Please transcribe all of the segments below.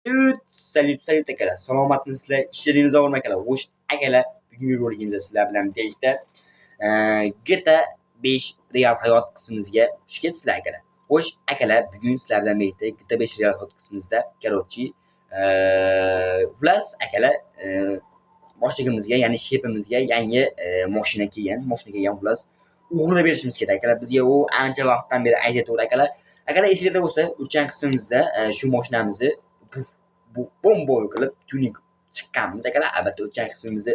Salut akalar. Salomatmisizlar? Ishlaringiz og'irmi akalar? Xo'sh, akalar, bugungi roligimizda sizlar bilan birgalikda GTA 5 real hayot qismimizga xush kelibsizlar akalar. Xo'sh, akalar, bugun sizlar bilan birgalikda GTA 5 real hayot qismimizda короче, xullas akalar, boshlig'imizga, ya'ni shefimizga yangi mashina kelgan xullas. O'g'irlab berishimiz kerak akalar. Bizga u ancha vaqtdan beri aytayotdi akalar. Akalar, esingizda bo'lsa, o'tgan qismimizda shu mashinamizni bu bomba qilib tuning chiqqanmiz akalar. Albatta o'tgan qismimizni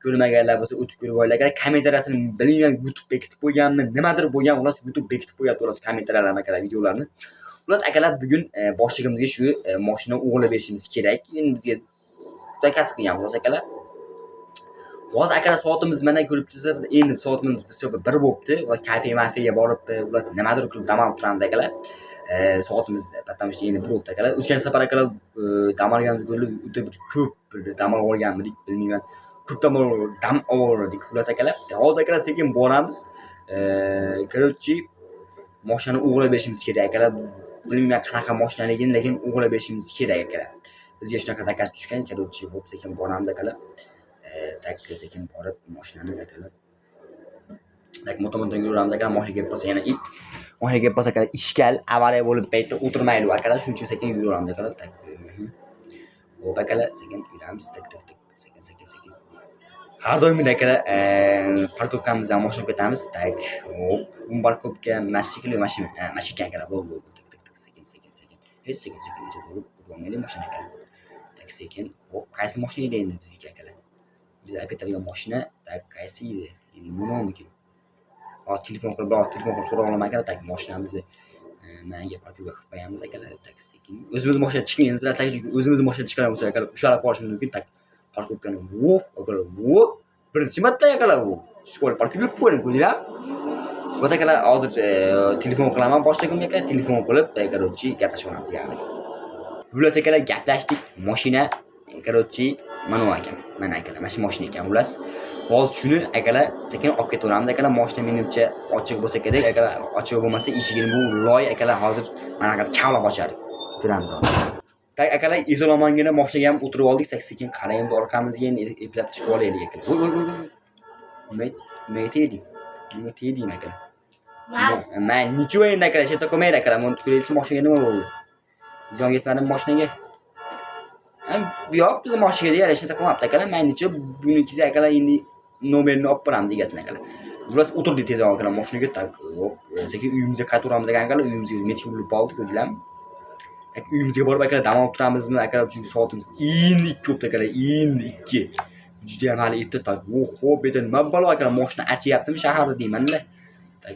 ko'rmaganlar bo'lsa o'tib ko'rib olinglar akalar. Kommentariyasini bilmayman, YouTube bekitib qo'yganmi, nimadir bo'lgan, xullas YouTube bekitib qo'yapti xullas kommentariyalarni akalar, videolarni. Xullas akalar, bugun boshlig'imizga shu mashina o'g'irlab berishimiz kerak. Endi bizga juda kasb qilgan xullas akalar. Hozir akalar soatimiz mana ko'rib turibsiz, endi soatimiz 1 bo'libdi va kafe-mafiyaga borib, xullas nimadir qilib dam olib turamiz akalar. Soatimiz потому что endi 1 bo'libdi akalar. O'tgan safar akalar dam olganimiz bo'lib, o'ta bir ko'p dam olganmidik, bilmayman. Ko'p dam oldik xullas akalar. Hozir akalar sekin boramiz. Короче, mashinani o'g'irlab berishimiz kerak akalar. Bilmayman qanaqa mashinaligini, lekin o'g'irlab berishimiz kerak akalar. Bizga shunaqa zakaz tushgan, короче, bo'p sekin boramiz akalar. Tak sekin borib mashinani akalar. Tak motomondan yuramiz akalar, mashinaga kelib qolsa yana it. Mashinaga kelib qolsa akalar, ishkal, avariya bo'lib paytda o'tirmaydi akalar, shuning uchun sekin yuramiz akalar. Tak. Hop akalar, sekin yuramiz. Tak. Sekin. Har doimgidek akalar, parkovkamizdan mashina ketamiz. Tak. Hop, parkovka mashina akalar. Bo'ldi. Tak. Sekin. Hech sekin bo'lmaydi mashina akalar. Tak sekin. Hop, qaysi mashina edi endi bizga akalar? Biz aytadigan mashina, tak qaysi edi? Endi nima ekan? Telefon qilib so'rab olaman akalar. Tak mashinamizni menga parkovka qilib qo'yamiz akalar. Tak sekin. O'zimiz mashina chiqmaymiz, bilasizlar, chunki o'zimiz mashina chiqaramiz bo'lsa akalar, ushalab qolishimiz mumkin. Tak parkovkani akalar, birinchi marta akalar bu. Shkol parkovka qilib qo'ydim, ko'rdinglar? Bo'lsa akalar, hozir telefon qilaman boshlig'imga akalar, telefon qilib, короче, gaplashaveramiz ya'ni. Xullas akalar, gaplashdik. Mashina короче, mana akalar, mana shu mashina ekan xullas. Hozir shuni akalar sekin olib ketaveramiz akalar. Mashina menimcha ochiq bo'lsa kerak akalar. Ochiq bo'lmasa eshigini bu loy akalar hozir mana qayer kavlab ochadi. Ko'ramiz hozir. Tak akalar, izolomongina mashinaga ham o'tirib oldik. Sekin qaraymiz orqamizga, endi eplab chiqib olaylik akalar. Nima deydi akalar? Men nicho endi akalar, shesa qo'maydi akalar. Men ko'raylik mashinaga nima bo'ldi? Ziyon yetmadimi mashinaga? Yo'q, bizning mashinaga yarashsa qilmabdi akalar. Men nicho bunikiga akalar endi nomerini olib boramiz degasin akalar. Biroz o'tirdik tezroq akalar mashinaga. Tak, hop, sekin uyimizga qaytaveramiz akalar. Uyimizga metro bo'lib qoldi, ko'rdinglarmi? Tak uyimizga borib akalar dam olib turamizmi akalar, chunki soatimiz endi 2 bo'libdi akalar, endi 2. Juda ham hali erta. Tak, oho, beta nima balo akalar, mashina achyaptimi shaharda deyman-da. Tak,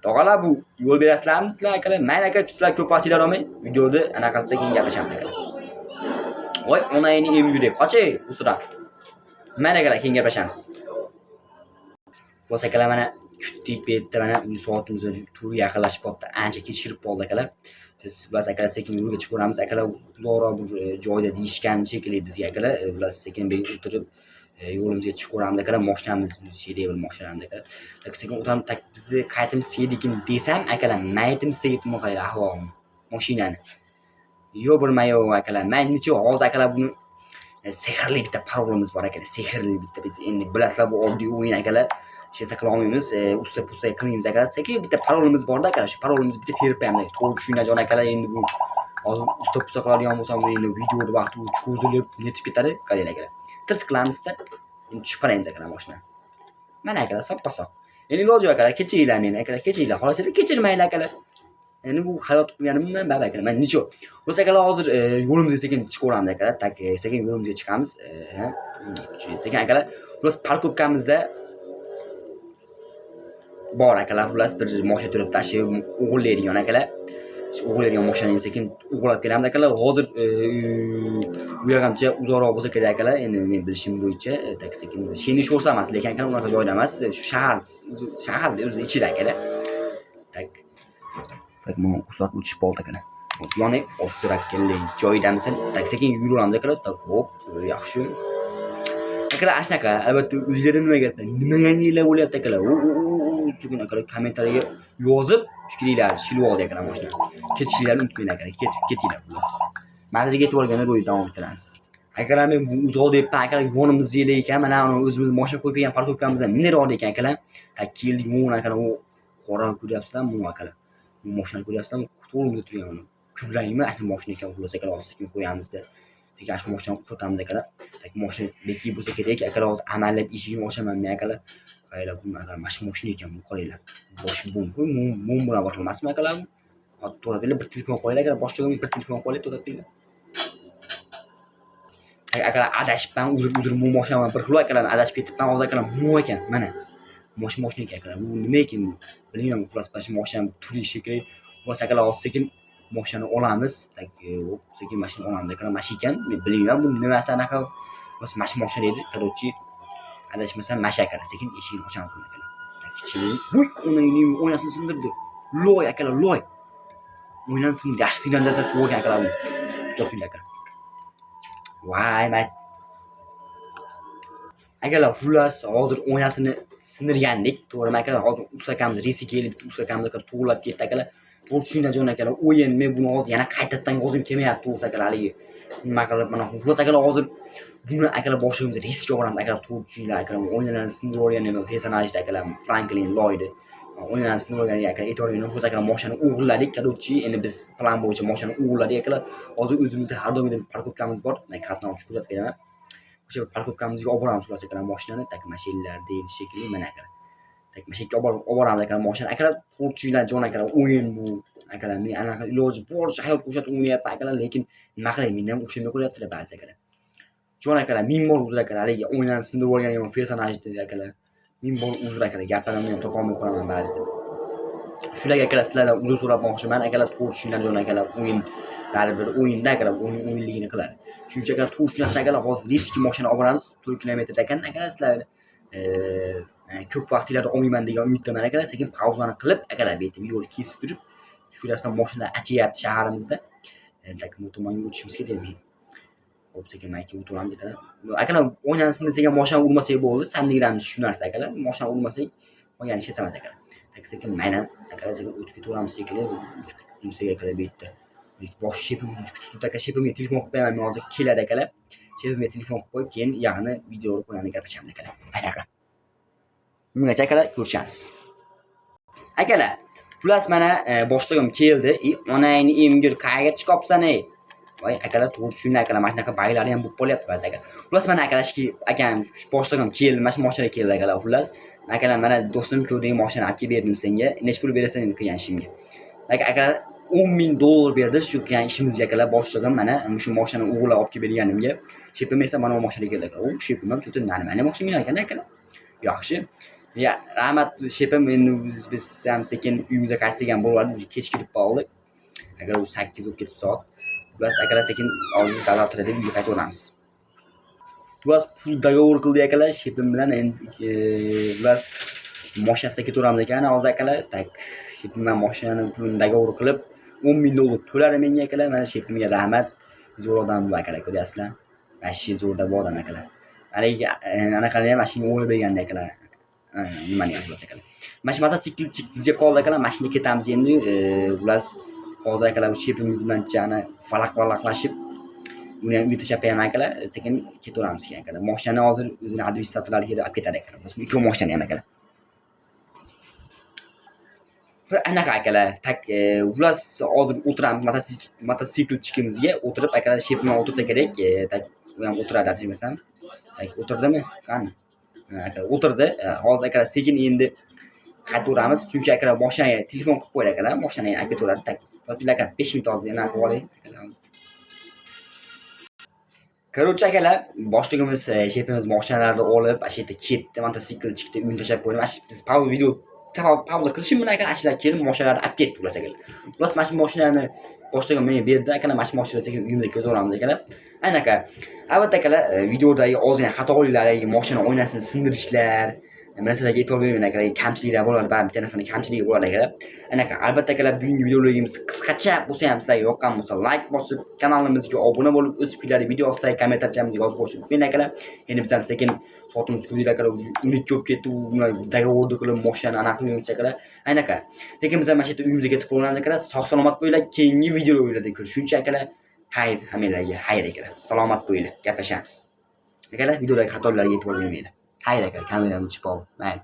tog'alar, bu yo'l berasizlarmi sizlar akalar? Mayli aka, sizlar ko'p vaqtinglar olmay, videoni anaqasida keyin gaplashamiz akalar. Voy, onayni emgudek, qochay, usra. Mayli akalar, keyin gaplashamiz. Bo'lsa akalar, mana kutdik bu yerda, mana soatimiz tur yaqinlashib qoldi, ancha kechikib qoldi akalar. Biz akalar sekin yo'lga chiqamiz akalar. Uzoqroq bir joyda deyishgan shekilli bizga akalar. Ular sekin o'tirib yo'limizga chiqamiz akalar. Mashinamiz serial mashinamiz akalar. Tak sekin o'tamiz. Tak bizni qaytimiz sekin desam akalar, maytimiz tegib qo'ydi ahvolim mashinani. Yo'q bilmayo akalar. Men necha hozir akalar buni sehrli bitta parolimiz bor akalar. Sehrli bitta. Endi bilasizlar, bu oddiy o'yin akalar. Hech qila olmaymiz, usta qilmaymiz akalar. Sekin bitta parolimiz bor-da akalar. Shu parolimizni bitta terib qo'yamiz. To'g'ri tushunadigan akalar. Endi bu hozir usta qiladigan bo'lsam, bu endi videoda vaqti cho'zilib netib ketadi, qaranglar akalar. Tirs qilamizda, endi tushib qaraymiz akalar mashina. Mana akalar, soppa-sop. Endi iloji yo'q akalar, kechiringlar meni akalar, kechiringlar. Xolasizlar, kechirmaylar akalar. Endi bu hayot qilganimdan baba akalar. Men necha. Bo'lsa akalar, hozir yo'limizga sekin chiqaveramiz akalar. Tak, sekin yo'limizga chiqamiz. Sekin akalar, biz parkovkamizda bor akalar, xullas bir mashina turib tashib o'g'irlaydigan akalar. Shu o'g'irlaydigan mashinani sekin o'g'irlab kelamiz akalar. Hozir bu yergamcha uzoqroq bo'lsa kerak akalar. Endi men bilishim bo'yicha tak sekin sheni sho'rsa emas, lekin akalar unaqa joyda emas. Shu shaharda o'zi ichida akalar. Tak. Tak, men uzoq o'tishib qoldi akalar. Ya'ni o'sirak kelgan joydamisan. Tak sekin yuraveramiz akalar. Tak, hop, yaxshi. Akalar, ashunaqa, albatta o'zlari nima yangilab bo'lyapti akalar. Sekin akalar kommentariyaga yozib fikringlarni shilib oldi akalar mashina. Ketishinglarni unutmanglar akalar. Ketinglar. Manajaga yetib olganda ro'yib davom ettiramiz. Akalar men uzoq debman, akalar yonimizda edi ekan, mana o'zimiz mashina qo'yib kelgan parkovkamizdan minib oldi ekan akalar. Keldik, mana akalar u qora ko'ryapsizlarmi, bu akalar. Bu mashinani ko'ryapsizlarmi? To'g'rimizda turgan. Kulrangmi? Ana mashina ekan, xullas akalar ostiga qo'yamizda. Lekin ana shu mashinani o'tamiz akalar. Mashina bekib bo'lsa kerak, akalar hozir amallab eshigini ochaman men akalar. Qaranglar, bu akalar mana shu mashina ekan, bu qaranglar. Boshi bum bilan boshlanmasmi akalar? To'xtatinglar, bir telefon qo'yinglar akalar, boshlig'im bir telefon qo'yinglar, to'xtatinglar. Akalar adashibman, uzr bu mashinani bir xil akalar adashib ketibman, hozir akalar mu ekan, mana. Mashina ekan akalar. Bu nima ekan? Bilmayman, xullas mana shu mashina turi shekilli. Xullas akalar hozir sekin mashinani olamiz. Sekin mashina olamiz akalar. Mashina ekan, men bilmayman bu nimasi anaqa. Xullas mana shu mashina edi. Короче, adashmasam masha akalar. Sekin eshigini ochamiz akalar. Voy, uning oynasini sindirdi. Loy akalar, loy. Oynasini sindirdi. Yaxshi signalizatsiya bo'lgan akalar bu. Topinglar akalar. Voy, mat. Akalar, xullas hozir oynasini sindirgandik. To'g'rimi akalar? Hozir usakamiz resi kelib, usakamiz to'g'rilab ketdi akalar. To'g'ri tushungan akalar. O'yin men buni hozir yana qaytadan yozim kelmayapti, to'g'ri akalar. Haligi nima qilib mana xullas akalar hozir buni akalar boshlig'imiz resiga olamiz akalar. To'g'ri tushuninglar akalar. O'yinlarni sindirib olgan personajda akalar Franklin Lloyd. O'yinlarni sindirib olgan akalar. E'tiboringlarni xullas akalar mashinani o'g'irladik. Короче, endi biz plan bo'yicha mashinani o'g'irladik akalar. Hozir o'zimizda har doimgidek parkovkamiz bor. Men kartani ochib ko'rsatib beraman. O'sha parkovkamizga olib boramiz xullas akalar mashinani. Tak mashinlar deyil shekilli mana akalar. Tak mashinga olib boramiz akalar mashinani. Akalar qo'rquvchilar jon akalar o'yin bu. Akalar men anaqa iloji boricha hayot qo'shatib o'ynayapman akalar, lekin nima qilay, mendan ham o'shanda qo'yaptilar ba'zi akalar. Jon akalar, ming bor uzr akalar. Haligi o'yinlarni sindirib olgan ham personajni akalar. Ming bor uzr akalar. Gaplarimni ham topa olmay qolaman ba'zida. Shularga akalar sizlardan uzr so'ramoqchiman akalar. To'g'ri tushuninglar jon akalar. O'yin baribir o'yinda akalar o'yinligini qiladi. Shuncha akalar to'g'ri tushunasizlar akalar. Hozir riski mashina olib boramiz. 4 kilometr ekan akalar sizlar ko'p vaqtinglarni olmayman degan umiddaman akalar. Sekin pauzani qilib akalar bu yerda yo'lni kesib turib, shurasidan mashinalar achyapti shaharimizda. Bu tomonga o'tishimiz kerak. Hop, sekin mayga o'tiramiz akalar. Akalar o'ynansin desak ham mashina urmasak bo'ldi. Sandiglarni shu narsa akalar. Mashina urmasak qolgan ish emas akalar. Sekin maydan akalar sekin o'tib ketaveramiz shekilli. Yuksak akalar bu yerda. Bosh shepim tutib akalar, shepimga telefon qilib qo'yaman, men hozir keladi akalar. Shepimga telefon qilib qo'yib, keyin yaqini videoni qo'yani gaplashamiz akalar. Mayli akalar. Bungacha akalar ko'rishamiz. Akalar, xullas mana boshlig'im keldi. Onangni emgir qayerga chiqibsan ey? Voy akalar, to'g'ri tushuninglar akalar, mana shunaqa baylari ham bo'lib qolyapti ba'zi akalar. Xullas mana akalar, akam boshlig'im keldi, mana shu mashina keldi akalar. Xullas, akalar mana do'stim ko'rding mashina olib kelib berdim senga. Nech pul berasan endi qilgan ishimga? Akalar $10,000 berdi shu qilgan ishimizga akalar. Boshlig'im mana shu mashinani o'g'irlab olib kelib berganimga. Shepim esa mana bu mashina keldi akalar. U shepim ham cho'ta nani mashina ekan akalar. Yaxshi. Ya, rahmat shepim, endi biz ham sekin uyimizga qaytsak ham bo'lardi. Kech ketib qoldik. Agar u 8 bo'lib ketib soat. Biz akalar sekin hozir davlatda deb uyga qaytaveramiz. Biz pul dogovor qildik akalar shepim bilan. Endi biz mashinasida ketaveramiz ekan hozir akalar. Tak shepim bilan mashinani pulini dogovor qilib $10,000 to'ladi menga akalar. Mana shepimga rahmat. Zo'r odam bu akalar, ko'ryapsizlar. Vashi zo'rda bu odam akalar. Haligi anaqani ham mashina o'g'irlab berganda akalar. Nimani yapamiz akalar. Mana shu mototsikl bizga qoldi akalar. Mashinaga ketamiz endi. Ular hozir akalar shepimiz bilan chana falaqlashib uni ham uyga tashlab qo'yaman akalar. Sekin ketaveramiz keyin akalar. Mashinani hozir o'zini administratorlariga olib ketadi akalar. Biz ikki mashina ham akalar. Anaqa akalar, tak ular hozir o'tiramiz mototsiklimizga o'tirib akalar shepim bilan o'tirsa kerak. Tak u ham o'tiradi adashmasam. Tak o'tirdimi? Qani? Akalar o'tirdi. Hozir akalar sekin endi qaytaveramiz. Chunki akalar mashinaga telefon qilib qo'ydi akalar. Mashinani olib ketaveradi. Tak aka 5 minut hozir yana qilib olaylik akalar. Короче akalar, boshlig'imiz shepimiz mashinalarni olib, shu yerda ketdi, mototsikl chiqdi, uyni tashlab qo'ydi. Mana biz video pauza qilishim bilan akalar ashlar kelib mashinalarni olib ketdi ular akalar. Ular mana shu mashinani boshlig'im menga berdi. Akalar mana shu mashinada sekin uyimizga ketaveramiz akalar. Anaqa. Albatta akalar, videodagi ozgina xatoliklar, mashina oynasini sindirishlar, narsalarga e'tibor bermang akalar. Kamchiliklar bo'ladi, baribir bitta narsaning kamchiligi bo'ladi akalar. Anaqa. Albatta akalar, bugungi videolarimiz qisqacha bo'lsa ham sizlarga yoqqan bo'lsa, like bosib, kanalimizga obuna bo'lib, o'z fikrlaringizni video ostida kommentariyamizga yozib qo'yishni unutmang akalar. Endi biz ham sekin soatimiz ko'rdik akalar, unutib ko'p ketdi, dogovorni qilib mashinani anaqa qilmoqchi akalar. Anaqa. Sekin biz ham mana shu yerda uyimizga ketib qolamiz akalar. Sog' salomat bo'linglar. Keyingi videolarda ko'rishguncha akalar. Xayr, hammalarga xayr akalar. Salomat bo'linglar, gaplashamiz. Akalar, videodagi xatolarga e'tibor bermanglar. Xayr akalar, kamerani o'chirib oldim. Mayli.